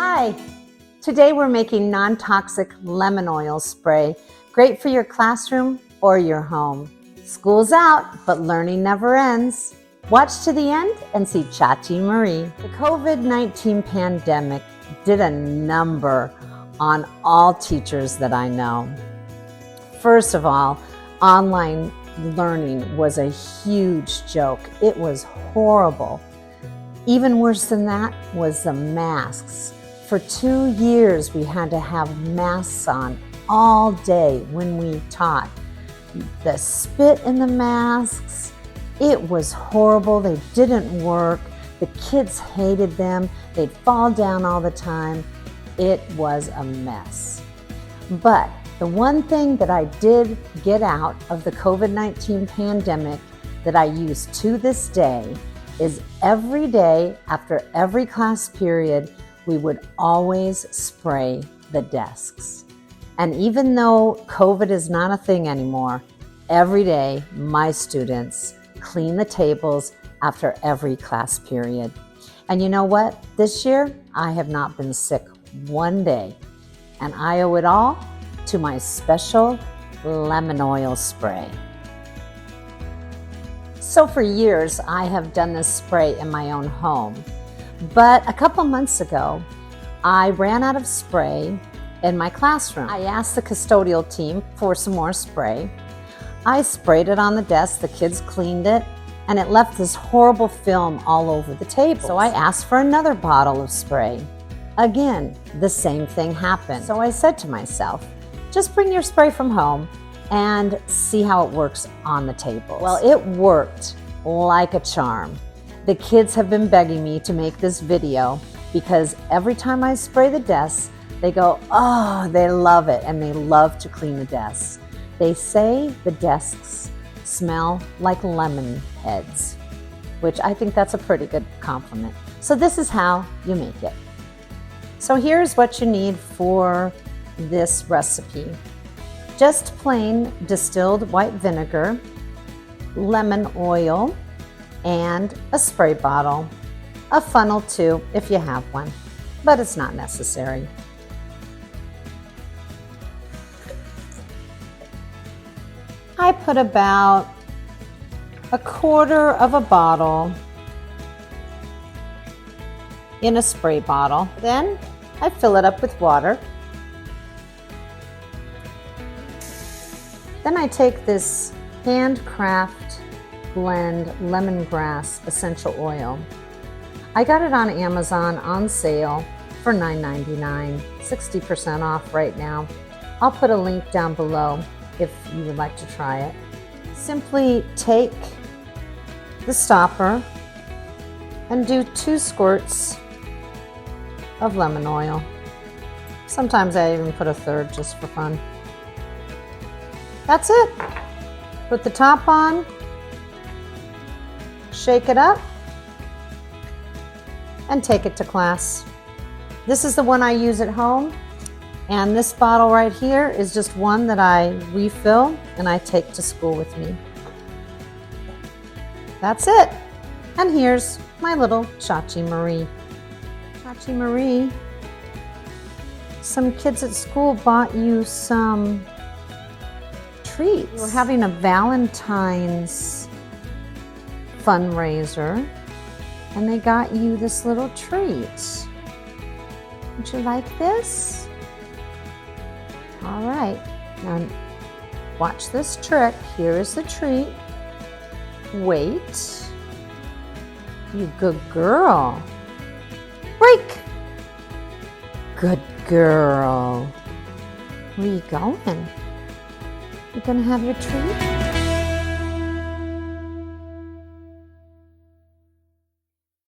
Hi! Today we're making non-toxic lemon oil spray, great for your classroom or your home. School's out, but learning never ends. Watch to the end and see Chachi Marie. The COVID-19 pandemic did a number on all teachers that I know. First of all, online learning was a huge joke. It was horrible. Even worse than that was the masks. For 2 years, we had to have masks on all day when we taught. The spit in the masks, it was horrible. They didn't work. The kids hated them. They'd fall down all the time. It was a mess. But the one thing that I did get out of the COVID-19 pandemic that I use to this day is every day after every class period, we would always spray the desks. And even though COVID is not a thing anymore, every day my students clean the tables after every class period. And you know what? This year, I have not been sick one day. And I owe it all to my special lemon oil spray. So for years, I have done this spray in my own home. But a couple months ago, I ran out of spray in my classroom. I asked the custodial team for some more spray. I sprayed it on the desk, the kids cleaned it, and it left this horrible film all over the table. So I asked for another bottle of spray. Again, the same thing happened. So I said to myself, just bring your spray from home and see how it works on the table. Well, it worked like a charm. The kids have been begging me to make this video because every time I spray the desks, they go, oh, they love it, and they love to clean the desks. They say the desks smell like lemon heads, which I think that's a pretty good compliment. So this is how you make it. So here's what you need for this recipe. Just plain distilled white vinegar, lemon oil, and a spray bottle. A funnel too, if you have one, but it's not necessary. I put about 1/4 of a bottle in a spray bottle. Then I fill it up with water. Then I take this handcraft blend lemongrass essential oil. I got it on Amazon on sale for $9.99, 60% off right now. I'll put a link down below if you would like to try it. Simply take the stopper and do 2 squirts of lemon oil. Sometimes I even put 1/3 just for fun. That's it. Put the top on, shake it up, and take it to class. This is the one I use at home, and this bottle right here is just one that I refill and I take to school with me. That's it. And here's my little Chachi Marie. Chachi Marie, some kids at school bought you some treats. We're having a Valentine's fundraiser, and they got you this little treat. Would you like this? All right, now watch this trick. Here is the treat. Wait. You good girl. Break. Good girl. Where are you going? You gonna have your treat?